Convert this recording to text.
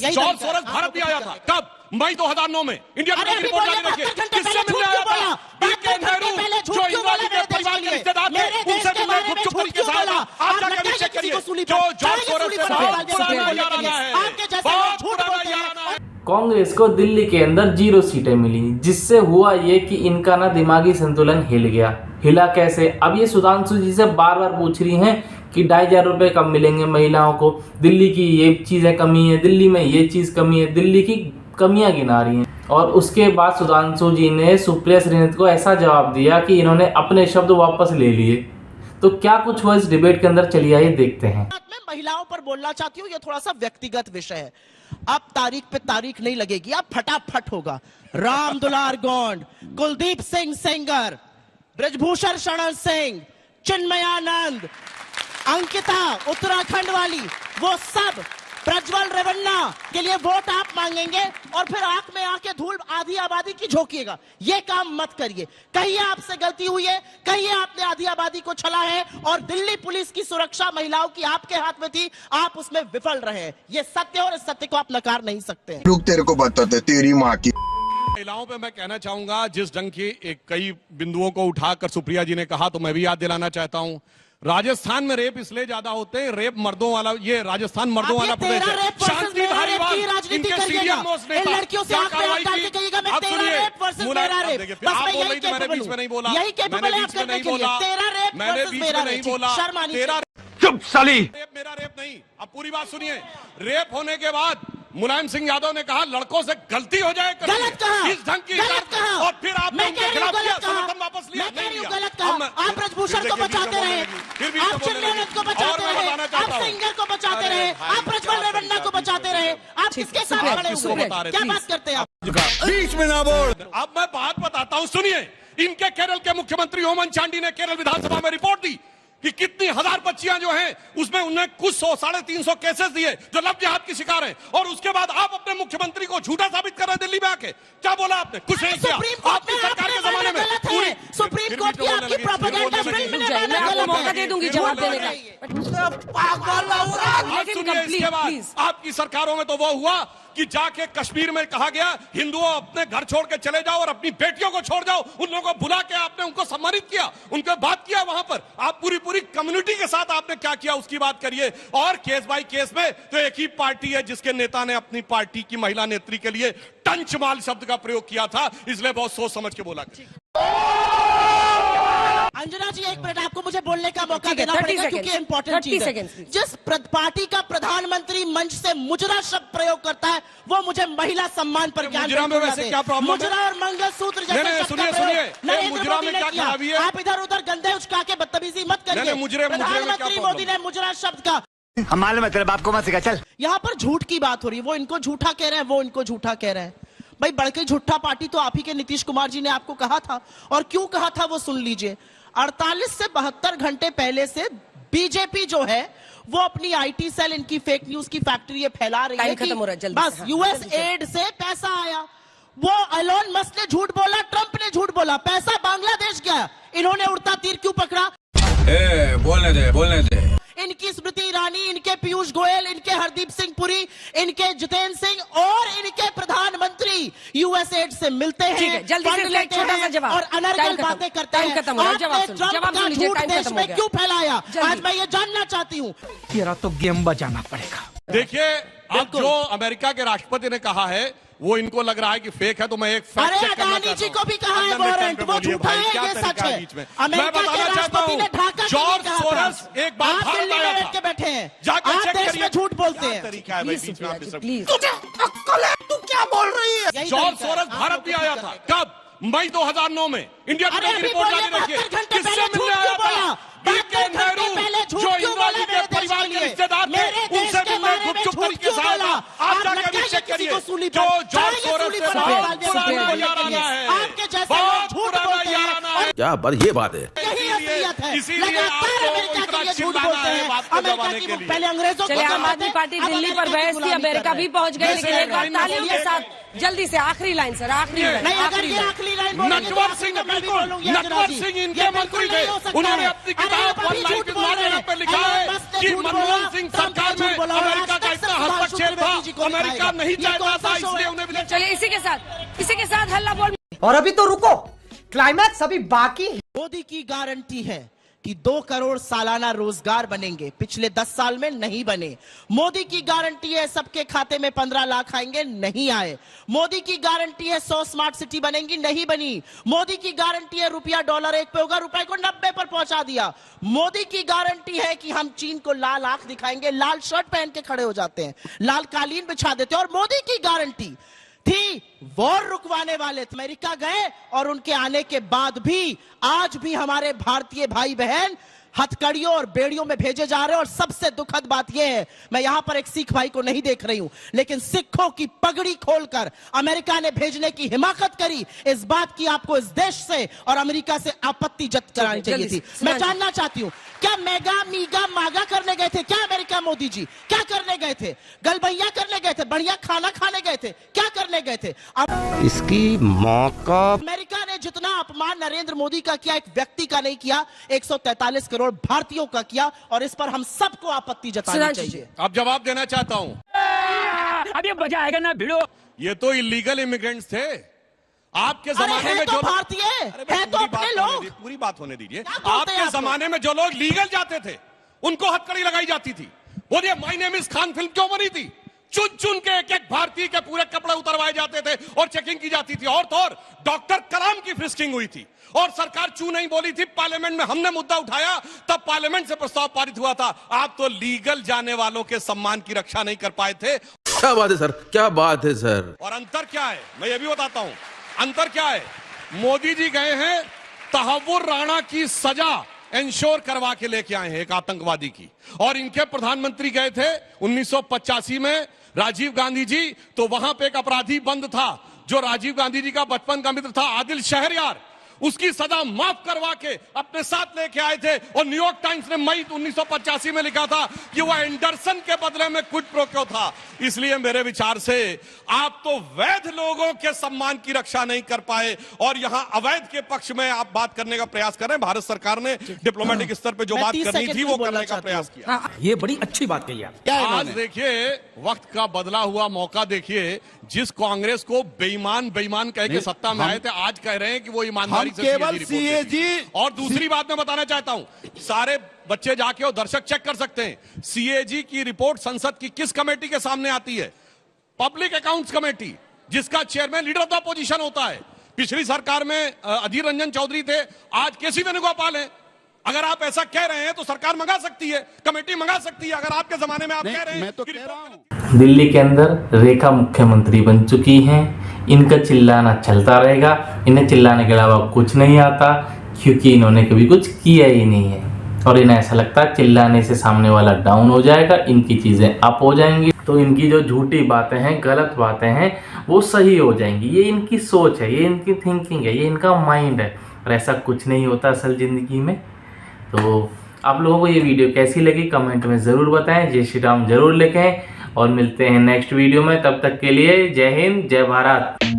George source Bharat भी आया था। कब? मई 2009 में। इंडिया टुडे की रिपोर्ट जारी रखिए, किससे मिलने आया था? बीके नेहरू, जो इंदिरा जी के परिवार के रिश्तेदार थे, उनसे मिलने गुपचुप तरीके से आया। आप जाकर भी चेक करिए, जो जॉर्ज सोरस से बहुत पुराना याराना है, बहुत पुराना याराना है। कांग्रेस को दिल्ली के अंदर 0 सीटें मिली, जिससे हुआ ये कि इनका ना दिमागी संतुलन हिल गया। हिला कैसे? अब ये सुधांशु जी से बार बार पूछ रही हैं कि 2,500 रुपये कब मिलेंगे महिलाओं को, दिल्ली की ये चीज़ें कमी है, दिल्ली में ये चीज़ कमी है, दिल्ली की कमियां गिना रही हैं। और उसके बाद सुधांशु जी ने सुप्रिया श्रीनाथ को ऐसा जवाब दिया कि इन्होंने अपने शब्द वापस ले लिए। तो क्या कुछ हुआ इस डिबेट के अंदर, चलिए आइए देखते हैं। मैं महिलाओं पर बोलना चाहती हूँ, ये थोड़ा सा व्यक्तिगत विषय है। अब तारीख पे तारीख नहीं लगेगी, अब फटाफट होगा। राम दुलार गोंड, कुलदीप सिंह सेंगर, ब्रजभूषण शरण सिंह, चिन्मयानंद, अंकिता उत्तराखंड वाली, वो सब प्रज्वल रेवन्ना के लिए वोट आप मांगेंगे और फिर आंख में आके धूल आधी आबादी की झोंकिएगा। ये काम मत करिए। कहिए आपसे गलती हुई है, कहिए आपने आधी आबादी को छला है और दिल्ली पुलिस की सुरक्षा महिलाओं की आपके हाथ में थी, आप उसमें विफल रहे हैं। ये सत्य और इस सत्य को आप नकार नहीं सकते हैं। रुक, तेरे को बताते तेरी माँ की। महिलाओं पे मैं कहना चाहूंगा, जिस ढंग की कई बिंदुओं को उठाकर सुप्रिया जी ने कहा, तो मैं भी याद दिलाना चाहता हूं। राजस्थान में रेप इसलिए ज्यादा होते हैं, रेप मर्दों वाला, ये राजस्थान मर्दों वाला प्रदेश है। शांति धारीवाल इनके सीरियस मोस्ट नेता, लड़कियों से आप कार्रवाई की। आप सुनिए, आप बोल रही थी, मैंने बीच में नहीं बोला, मैंने बीच में नहीं बोला, मैंने बीच में नहीं बोला। तेरा चुप साली। रेप मेरा रेप नहीं। अब पूरी बात सुनिए। रेप होने के बाद मुलायम सिंह यादव ने कहा लड़कों से गलती हो जाए, गलत कहा, इस ढंग की और फिर आपने उनके खिलाफ समर्थन वापस लिया। गलत कहा। आप ब्रजभूषण को बचाते रहे, आप चिन्मयानंद को बचाते रहे, आप सेंगर को बचाते रहे, आप प्रज्वल रेवन्ना को बचाते रहे। आप किसके साथ खड़े हुए? क्या बात करते हैं आप? बीच में ना बोल। अब मैं बात बताता हूं, सुनिए। इनके केरल के मुख्यमंत्री ओमन चांडी ने केरल विधानसभा में रिपोर्ट दी कि कितनी हजार बच्चियां जो हैं, उसमें उन्हें कुछ 100-350 केसेस दिए जो लव जिहाद की शिकार हैं। और उसके बाद आप अपने मुख्यमंत्री को झूठा साबित कर रहे हैं दिल्ली में आके। क्या बोला आपने? कुछ नहीं किया। आपकी सरकार के जमाने में सुप्रीम कोर्ट की आपकी प्रोपेगेंडा फिल्म में मैं आपको मौका दे दूंगी जवाब देने का। इसके बाद आपकी सरकारों में तो वो हुआ कि जाके कश्मीर में कहा गया हिंदुओं अपने घर छोड़ के चले जाओ और अपनी बेटियों को छोड़ जाओ। उन लोगों को बुला के आपने उनको सम्मानित किया, उनके बात किया। वहां पर आप पूरी कम्युनिटी के साथ आपने क्या किया उसकी बात करिए। और केस बाय केस में तो एक ही पार्टी है जिसके नेता ने अपनी पार्टी की महिला नेत्री के लिए टंचमाल शब्द का प्रयोग किया था, इसलिए बहुत सोच समझ के बोला। अंजना जी, एक मिनट, आपको मुझे बोलने का मौका देना पड़ेगा क्योंकि इंपॉर्टेंट चीज है। जिस पार्टी का प्रधानमंत्री मंच से मुजरा शब्द प्रयोग करता है, वो मुझे महिला सम्मान पर ज्ञान मुजरा में वैसे क्या प्रॉब्लम है? मुजरा और मंगलसूत्र जैसे सुनिए, मुजरा में क्या खराबी है? आप इधर उधर गंदे उचका के बदतमीजी मत करिए। प्रधानमंत्री मोदी ने मुजरा शब्द का हमारे मतलब आपको मत सिखा। चल, यहाँ पर झूठ की बात हो रही है। वो इनको झूठा कह रहे हैं, वो इनको झूठा कह रहे हैं। भाई, बड़के झूठा पार्टी तो आप ही के नीतीश कुमार जी ने आपको कहा था, और क्यों कहा था वो सुन लीजिए। 48 से 72 घंटे पहले से बीजेपी जो है वो अपनी आईटी सेल, इनकी फेक न्यूज की फैक्ट्री ये फैला रही है कि बस यूएस एड से पैसा आया। वो एलोन मस्क ने झूठ बोला, ट्रंप ने झूठ बोला, पैसा बांग्लादेश गया। इन्होंने उड़ता तीर क्यों पकड़ा? बोलने दे। इनकी स्मृति ईरानी, इनके पीयूष गोयल, इनके हरदीप सिंह पुरी, इनके जितेंद्र सिंह और इनके प्रधानमंत्री यूएस एड से मिलते हैं, जल्दी से एक छोटा सा जवाब और अनर्गल बातें करते हैं। खत्म हो रहा है, जवाब सुन लीजिए, टाइम देश खत्म हो में गया। क्यों फैलाया? आज मैं ये जानना चाहती हूँ। तेरा तो गेम बजाना पड़ेगा। देखिए, अब जो अमेरिका के राष्ट्रपति ने कहा है वो इनको लग रहा है कि फेक है, तो मैं एक फैक्ट चेक करना चाहता हूं। जी को भी कहा है वारंट, वो झूठा है, ये सच है। मैं बताना चाहता हूं, जॉर्ज सोरस एक बार भारत आया था। बैठे हैं, जाकर चेक देश करिए। में झूठ बोलते हैं। तरीका है भाई, बीच में आप प्लीज। तू क्या बोल रही है? जॉर्ज सोरस भारत भी आया था। कब? मई 2009 में। इंडिया टुडे की रिपोर्ट जारी रखिए, किससे मिलने आया था? बीके नेहरू, जो इंदिरा जी के परिवार के रिश्तेदार थे, उनसे मिलने गुपचुप तरीके से आया था। आप जाकर भी चेक करिए, जो जॉर्ज सोरस से बहुत पुराना याराना है, बहुत पुराना याराना है। क्या बात, ये बात है। इसीलिए आपको इतना चिल्लाना है बात को दबाने के लिए। पहले अंग्रेजों चलिए, आम आदमी पार्टी दिल्ली पर बहस की, अमेरिका भी पहुंच गई, लेकिन एक बार तालियों के साथ जल्दी से आखिरी लाइन सर, आखिरी लाइन। नटवर सिंह, बिल्कुल, नटवर सिंह इनके मंत्री थे। उन्होंने अपनी किताब वन लाइफ इन लॉ पे लिखा है कि मनमोहन सिंह सरकार में अमेरिका का अपना हस्तक्षेप था, अमेरिका नहीं चाहता था, इसलिए उन्हें भी चलिए इसी के साथ हल्ला बोल। और अभी तो रुको, क्लाइमैक्स अभी बाकी है। मोदी की गारंटी है कि 2 करोड़ सालाना रोजगार बनेंगे, पिछले 10 साल में नहीं बने। मोदी की गारंटी है सबके खाते में 15 लाख आएंगे, नहीं आए। मोदी की गारंटी है 100 स्मार्ट सिटी बनेंगी, नहीं बनी। मोदी की गारंटी है रुपया डॉलर 1 पे होगा, रुपए को 90 पर पहुंचा दिया। मोदी की गारंटी है कि हम चीन को लाल आंख दिखाएंगे, लाल शर्ट पहन के खड़े हो जाते हैं, लाल कालीन बिछा देते हैं। और मोदी की गारंटी थी वॉर रुकवाने वाले, अमेरिका गए और उनके आने के बाद भी आज भी हमारे भारतीय भाई बहन हथकड़ियों और बेड़ियों में भेजे जा रहे हैं। और सबसे दुखद बात यह है, मैं यहां पर एक सिख भाई को नहीं देख रही हूं, लेकिन सिखों की पगड़ी खोलकर अमेरिका ने भेजने की हिमाकत करी। इस बात की आपको इस देश से और अमेरिका से आपत्ति जब्त करानी चाहिए थी। मैं जानना चाहती हूं, क्या मेगा मीगा मागा करने गए थे क्या अमेरिका? मोदी जी क्या करने गए थे? गलबैया करने गए थे? बढ़िया खाना खाने गए थे? क्या करने गए थे? अब इसकी मौका अमेरिका ने जितना अपमान नरेंद्र मोदी का किया, एक व्यक्ति का नहीं किया, 143 करोड़ भारतीयों का किया। और इस पर हम सबको आपत्ति जतानी चाहिए। अब जवाब देना चाहता हूं। अब ये मजा आएगा ना भिड़ो। ये तो इलीगल इमिग्रेंट्स थे आपके जमाने में, जो भारतीय है तो अपने लोग। पूरी बात होने दीजिए। आपके जमाने में जो लोग लीगल जाते थे उनको हथकड़ी लगाई जाती थी। बोलिए my name is Khan film क्यों बनी थी? चुन चुन के एक एक भारतीय के पूरे कपड़े उतरवाए जाते थे और चेकिंग की जाती थी। और तो और डॉक्टर कलाम की फ्रिस्किंग हुई थी और सरकार चू नहीं बोली थी। पार्लियामेंट में हमने मुद्दा उठाया, तब पार्लियामेंट से प्रस्ताव पारित हुआ था। आप तो लीगल जाने वालों के सम्मान की रक्षा नहीं कर पाए थे। क्या बात है सर, क्या बात है सर। और अंतर क्या है मैं ये भी बताता हूं। अंतर क्या है, मोदी जी गए हैं तहव्वुर राणा की सजा इंश्योर करवा के लेके आए हैं, एक आतंकवादी की। और इनके प्रधानमंत्री गए थे 1985 में राजीव गांधी जी, तो वहां पे एक अपराधी बंद था जो राजीव गांधी जी का बचपन का मित्र था, आदिल शहरयार। उसकी सजा माफ करवा के अपने साथ लेके आए थे। और न्यूयॉर्क टाइम्स ने मई 1985 में लिखा था कि वह एंडरसन के बदले में कुछ प्रो क्यों था। इसलिए मेरे विचार से आप तो वैध लोगों के सम्मान की रक्षा नहीं कर पाए और यहां अवैध के पक्ष में आप बात करने का प्रयास कर रहे हैं। भारत सरकार ने डिप्लोमेटिक स्तर पे जो बात करनी थी वो करने का प्रयास किया। ये बड़ी अच्छी बात कही आप। आज देखिए वक्त का बदला हुआ मौका देखिए। जिस कांग्रेस को बेईमान कह के सत्ता में आए थे, आज कह रहे हैं कि वो ईमानदारी से केवल सीएजी। और दूसरी बात मैं बताना चाहता हूं, सारे बच्चे जाके और दर्शक चेक कर सकते हैं, सीएजी की रिपोर्ट संसद की किस कमेटी के सामने आती है? पब्लिक अकाउंट्स कमेटी, जिसका chairman leader of the opposition होता है। पिछली सरकार में अधीर रंजन चौधरी थे, आज केसी वेणुगोपाल है। अगर आप ऐसा कह रहे हैं तो सरकार मंगा सकती है, कमेटी मंगा सकती है। अगर आपके जमाने में आप कह रहे हैं, मैं तो कह रहा हूं। दिल्ली के अंदर रेखा मुख्यमंत्री बन चुकी हैं। इनका चिल्लाना चलता रहेगा, इन्हें चिल्लाने के अलावा कुछ नहीं आता, क्योंकि इन्होंने कभी कुछ किया ही नहीं है। और इन्हें ऐसा लगता है चिल्लाने से सामने वाला डाउन हो जाएगा, इनकी चीज़ें अप हो जाएंगी, तो इनकी जो झूठी बातें हैं, गलत बातें हैं, वो सही हो जाएंगी। ये इनकी सोच है, ये इनकी थिंकिंग है, ये इनका माइंड है। और ऐसा कुछ नहीं होता असल ज़िंदगी में। तो आप लोगों को ये वीडियो कैसी लगी कमेंट में ज़रूर बताएं। जय श्री राम ज़रूर लिखें और मिलते हैं नेक्स्ट वीडियो में। तब तक के लिए जय हिंद, जय भारत।